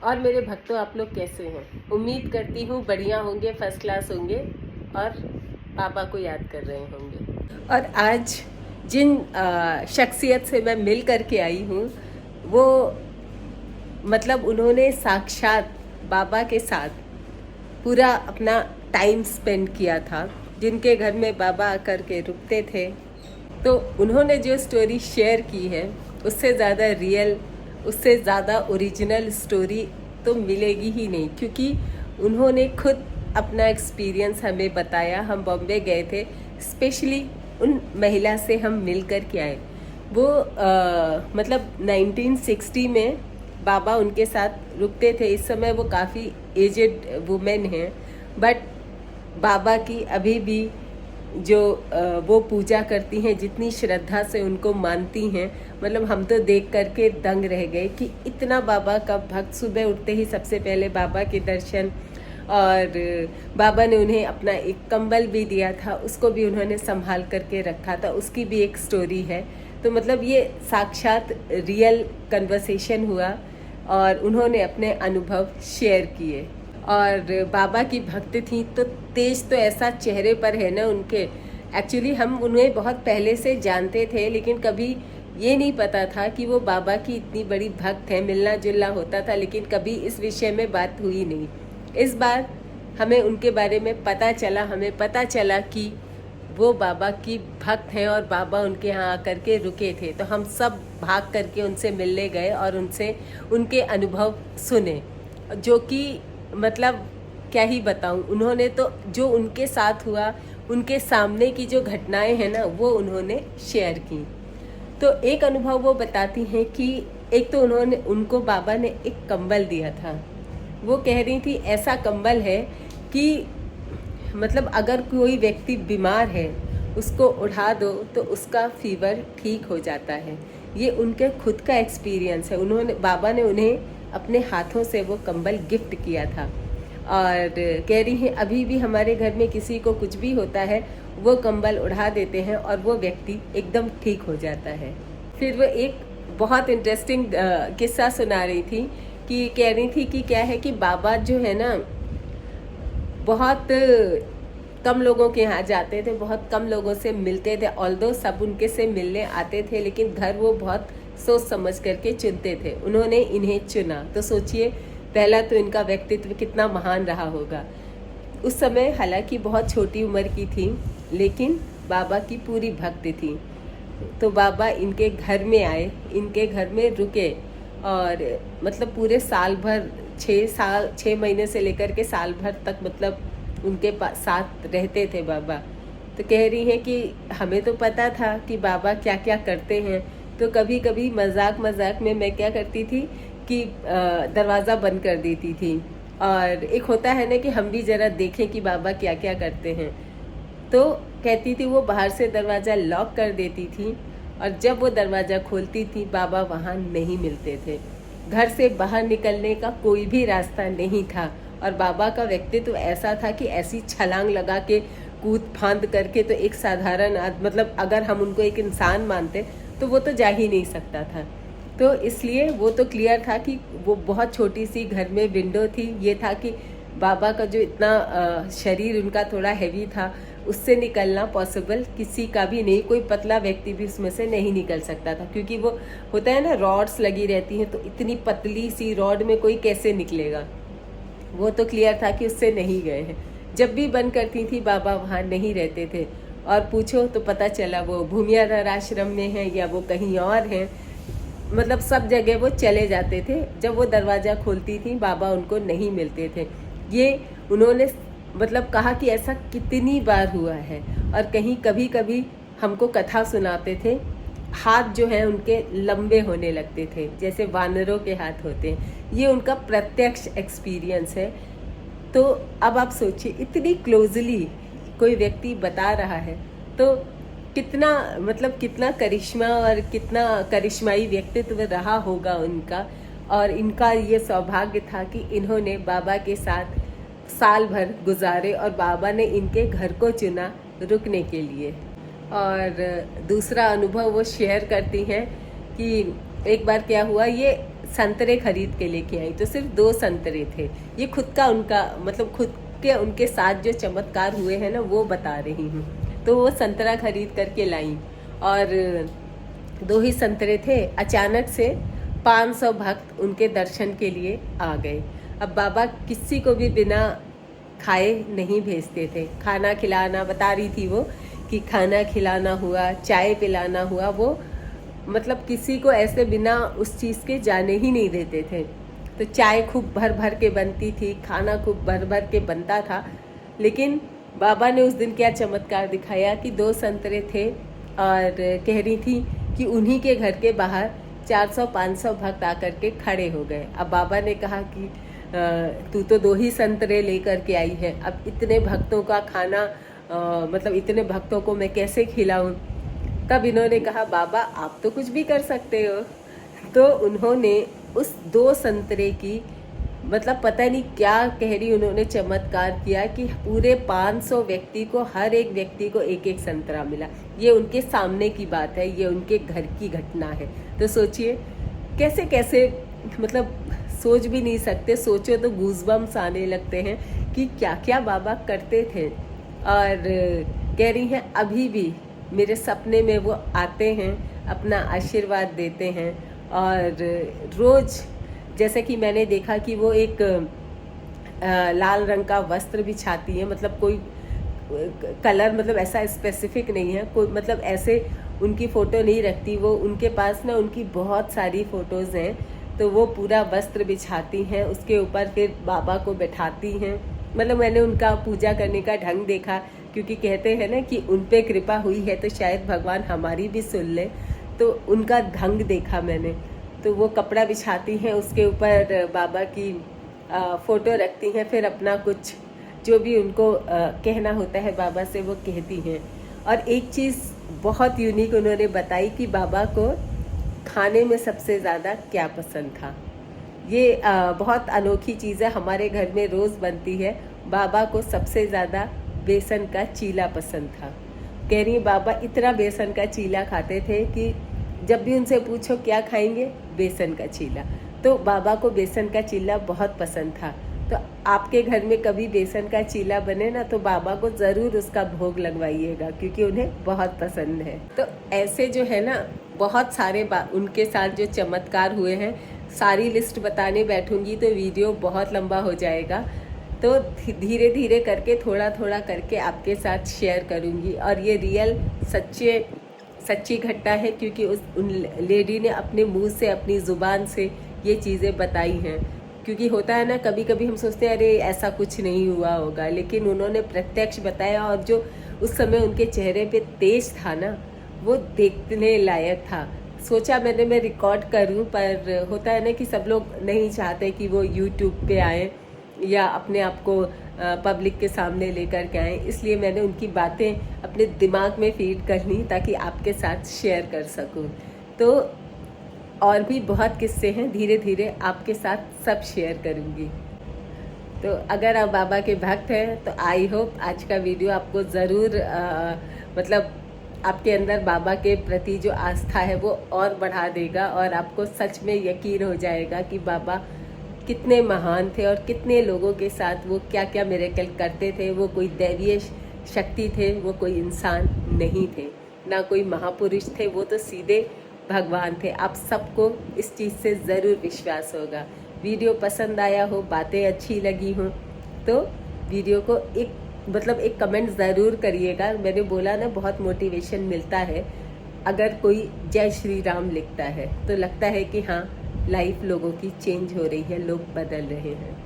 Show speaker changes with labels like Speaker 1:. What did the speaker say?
Speaker 1: और मेरे भक्तों, आप लोग कैसे हैं? उम्मीद करती हूँ बढ़िया होंगे, फर्स्ट क्लास होंगे और बाबा को याद कर रहे होंगे। और आज जिन शख्सियत से मैं मिल कर के आई हूँ, वो मतलब उन्होंने साक्षात बाबा के साथ पूरा अपना टाइम स्पेंड किया था, जिनके घर में बाबा आकर के रुकते थे। तो उन्होंने जो स्टोरी शेयर की है, उससे ज़्यादा रियल, उससे ज़्यादा ओरिजिनल स्टोरी तो मिलेगी ही नहीं, क्योंकि उन्होंने खुद अपना एक्सपीरियंस हमें बताया। हम बॉम्बे गए थे, स्पेशली उन महिला से हम मिल कर के आए। वो मतलब 1960 में बाबा उनके साथ रुकते थे। इस समय वो काफ़ी एजेड वुमेन हैं, बट बाबा की अभी भी जो वो पूजा करती हैं, जितनी श्रद्धा से उनको मानती हैं, मतलब हम तो देख करके दंग रह गए कि इतना बाबा का भक्त। सुबह उठते ही सबसे पहले बाबा के दर्शन, और बाबा ने उन्हें अपना एक कंबल भी दिया था, उसको भी उन्होंने संभाल करके रखा था, उसकी भी एक स्टोरी है। तो मतलब ये साक्षात रियल कन्वर्सेशन हुआ और उन्होंने अपने अनुभव शेयर किए। और बाबा की भक्त थी, तो तेज तो ऐसा चेहरे पर है ना उनके। एक्चुअली हम उन्हें बहुत पहले से जानते थे, लेकिन कभी ये नहीं पता था कि वो बाबा की इतनी बड़ी भक्त है। मिलना जुलना होता था, लेकिन कभी इस विषय में बात हुई नहीं। इस बार हमें उनके बारे में पता चला। हमें पता चला कि वो बाबा की भक्त हैं और बाबा उनके यहाँ आकर के रुके थे। तो हम सब भाग करके उनसे मिलने गए और उनसे उनके अनुभव सुने, जो कि मतलब क्या ही बताऊं। उन्होंने तो जो उनके साथ हुआ, उनके सामने की जो घटनाएं हैं ना, वो उन्होंने शेयर की। तो एक अनुभव वो बताती हैं कि एक तो उनको बाबा ने एक कंबल दिया था। वो कह रही थी ऐसा कंबल है कि मतलब अगर कोई व्यक्ति बीमार है, उसको उठा दो तो उसका फीवर ठीक हो जाता है। ये उनके खुद का एक्सपीरियंस है। बाबा ने उन्हें अपने हाथों से वो कंबल गिफ्ट किया था। और कह रही हैं अभी भी हमारे घर में किसी को कुछ भी होता है, वो कंबल उड़ा देते हैं और वो व्यक्ति एकदम ठीक हो जाता है। फिर वो एक बहुत इंटरेस्टिंग किस्सा सुना रही थी कि कह रही थी कि क्या है कि बाबा जो है ना, बहुत कम लोगों के यहाँ जाते थे, बहुत कम लोगों से मिलते थे। ऑल्दो सब उनके से मिलने आते थे, लेकिन घर वो बहुत सोच समझ करके चुनते थे। उन्होंने इन्हें चुना, तो सोचिए पहला तो इनका व्यक्तित्व कितना महान रहा होगा। उस समय हालांकि बहुत छोटी उम्र की थी, लेकिन बाबा की पूरी भक्ति थी। तो बाबा इनके घर में आए, इनके घर में रुके, और मतलब पूरे साल भर, 6 महीने से लेकर के साल भर तक मतलब उनके साथ रहते थे बाबा। तो कह रही हैं कि हमें तो पता था कि बाबा क्या क्या करते हैं, तो कभी कभी मजाक मजाक में मैं क्या करती थी कि दरवाज़ा बंद कर देती थी। और एक होता है ना कि हम भी ज़रा देखें कि बाबा क्या क्या करते हैं। तो कहती थी वो बाहर से दरवाज़ा लॉक कर देती थी, और जब वो दरवाज़ा खोलती थी, बाबा वहाँ नहीं मिलते थे। घर से बाहर निकलने का कोई भी रास्ता नहीं था। और बाबा का व्यक्तित्व तो ऐसा था कि ऐसी छलांग लगा के, कूद फांद करके, तो एक साधारण मतलब अगर हम उनको एक इंसान मानते तो वो तो जा ही नहीं सकता था। तो इसलिए वो तो क्लियर था कि वो बहुत छोटी सी घर में विंडो थी। ये था कि बाबा का जो इतना शरीर उनका थोड़ा हैवी था, उससे निकलना पॉसिबल किसी का भी नहीं। कोई पतला व्यक्ति भी उसमें से नहीं निकल सकता था, क्योंकि वो होता है ना, रॉड्स लगी रहती हैं, तो इतनी पतली सी रॉड में कोई कैसे निकलेगा। वो तो क्लियर था कि उससे नहीं गए हैं। जब भी बंद करती थी, बाबा वहाँ नहीं रहते थे। और पूछो तो पता चला वो भूमियाधार आश्रम में हैं या वो कहीं और हैं। मतलब सब जगह वो चले जाते थे। जब वो दरवाज़ा खोलती थी, बाबा उनको नहीं मिलते थे। ये उन्होंने मतलब कहा कि ऐसा कितनी बार हुआ है। और कहीं कभी कभी हमको कथा सुनाते थे, हाथ जो है उनके लंबे होने लगते थे, जैसे वानरों के हाथ होते हैं। ये उनका प्रत्यक्ष एक्सपीरियंस है। तो अब आप सोचिए, इतनी क्लोजली कोई व्यक्ति बता रहा है, तो कितना मतलब कितना करिश्मा और कितना करिश्माई व्यक्तित्व रहा होगा उनका। और इनका ये सौभाग्य था कि इन्होंने बाबा के साथ साल भर गुजारे, और बाबा ने इनके घर को चुना रुकने के लिए। और दूसरा अनुभव वो शेयर करती हैं कि एक बार क्या हुआ, ये संतरे खरीद के लेके आई, तो सिर्फ 2 संतरे थे। ये खुद का उनका मतलब खुद के उनके साथ जो चमत्कार हुए हैं ना वो बता रही हूँ। तो वो संतरा खरीद करके लाई और 2 ही संतरे थे। अचानक से 500 भक्त उनके दर्शन के लिए आ गए। अब बाबा किसी को भी बिना खाए नहीं भेजते थे। खाना खिलाना, बता रही थी वो कि खाना खिलाना हुआ, चाय पिलाना हुआ, वो मतलब किसी को ऐसे बिना उस चीज़ के जाने ही नहीं देते थे। तो चाय खूब भर भर के बनती थी, खाना खूब भर भर के बनता था। लेकिन बाबा ने उस दिन क्या चमत्कार दिखाया कि 2 संतरे थे और कह रही थी कि उन्हीं के घर के बाहर 400-500 भक्त आकर के खड़े हो गए। अब बाबा ने कहा कि तू तो 2 ही संतरे लेकर के आई है, अब इतने भक्तों का खाना मतलब इतने भक्तों को मैं कैसे खिलाऊं। तब इन्होंने कहा बाबा आप तो कुछ भी कर सकते हो। तो उन्होंने उस 2 संतरे की मतलब पता नहीं क्या कह रही उन्होंने चमत्कार किया कि पूरे 500 व्यक्ति को, हर एक व्यक्ति को एक एक संतरा मिला। ये उनके सामने की बात है, ये उनके घर की घटना है। तो सोचिए कैसे कैसे मतलब सोच भी नहीं सकते, सोचो तो गूज़बम्स आने लगते हैं कि क्या क्या बाबा करते थे। और कह रही हैं अभी भी मेरे सपने में वो आते हैं, अपना आशीर्वाद देते हैं। और रोज़ जैसे कि मैंने देखा कि वो एक लाल रंग का वस्त्र बिछाती है, मतलब कोई कलर मतलब ऐसा स्पेसिफिक नहीं है, कोई मतलब ऐसे उनकी फ़ोटो नहीं रखती वो। उनके पास ना उनकी बहुत सारी फ़ोटोज़ हैं, तो वो पूरा वस्त्र बिछाती हैं, उसके ऊपर फिर बाबा को बैठाती हैं। मतलब मैंने उनका पूजा करने का ढंग देखा, क्योंकि कहते हैं ना कि उन पे कृपा हुई है तो शायद भगवान हमारी भी सुन ले। तो उनका ढंग देखा मैंने। तो वो कपड़ा बिछाती हैं, उसके ऊपर बाबा की फ़ोटो रखती हैं, फिर अपना कुछ जो भी उनको कहना होता है बाबा से वो कहती हैं। और एक चीज़ बहुत यूनिक उन्होंने बताई कि बाबा को खाने में सबसे ज़्यादा क्या पसंद था। ये बहुत अनोखी चीज़ है, हमारे घर में रोज़ बनती है। बाबा को सबसे ज़्यादा बेसन का चीला पसंद था। कह रही बाबा इतना बेसन का चीला खाते थे कि जब भी उनसे पूछो क्या खाएंगे, बेसन का चीला। तो बाबा को बेसन का चीला बहुत पसंद था। तो आपके घर में कभी बेसन का चीला बने ना तो बाबा को ज़रूर उसका भोग लगवाइएगा, क्योंकि उन्हें बहुत पसंद है। तो ऐसे जो है ना बहुत सारे उनके साथ जो चमत्कार हुए हैं, सारी लिस्ट बताने बैठूंगी तो वीडियो बहुत लंबा हो जाएगा। तो धीरे धीरे करके थोड़ा थोड़ा करके आपके साथ शेयर करूंगी। और ये रियल सच्ची घटना है, क्योंकि उन लेडी ने अपने मुंह से, अपनी ज़ुबान से ये चीज़ें बताई हैं। क्योंकि होता है ना कभी कभी हम सोचते हैं अरे ऐसा कुछ नहीं हुआ होगा, लेकिन उन्होंने प्रत्यक्ष बताया। और जो उस समय उनके चेहरे पे तेज था ना, वो देखने लायक था। सोचा मैं रिकॉर्ड करूं, पर होता है ना कि सब लोग नहीं चाहते कि वो यूट्यूब पे आए या अपने आप को पब्लिक के सामने लेकर के आए। इसलिए मैंने उनकी बातें अपने दिमाग में फीड कर ली ताकि आपके साथ शेयर कर सकूं। तो और भी बहुत किस्से हैं, धीरे धीरे आपके साथ सब शेयर करूंगी। तो अगर आप बाबा के भक्त हैं तो आई होप आज का वीडियो आपको ज़रूर मतलब आपके अंदर बाबा के प्रति जो आस्था है वो और बढ़ा देगा, और आपको सच में यकीन हो जाएगा कि बाबा कितने महान थे और कितने लोगों के साथ वो क्या क्या मिरेकल करते थे। वो कोई दैवीय शक्ति थे, वो कोई इंसान नहीं थे, ना कोई महापुरुष थे, वो तो सीधे भगवान थे। आप सबको इस चीज़ से ज़रूर विश्वास होगा। वीडियो पसंद आया हो, बातें अच्छी लगी हो तो वीडियो को एक कमेंट ज़रूर करिएगा। मैंने बोला ना बहुत मोटिवेशन मिलता है अगर कोई जय श्री राम लिखता है, तो लगता है कि हाँ लाइफ लोगों की चेंज हो रही है, लोग बदल रहे हैं।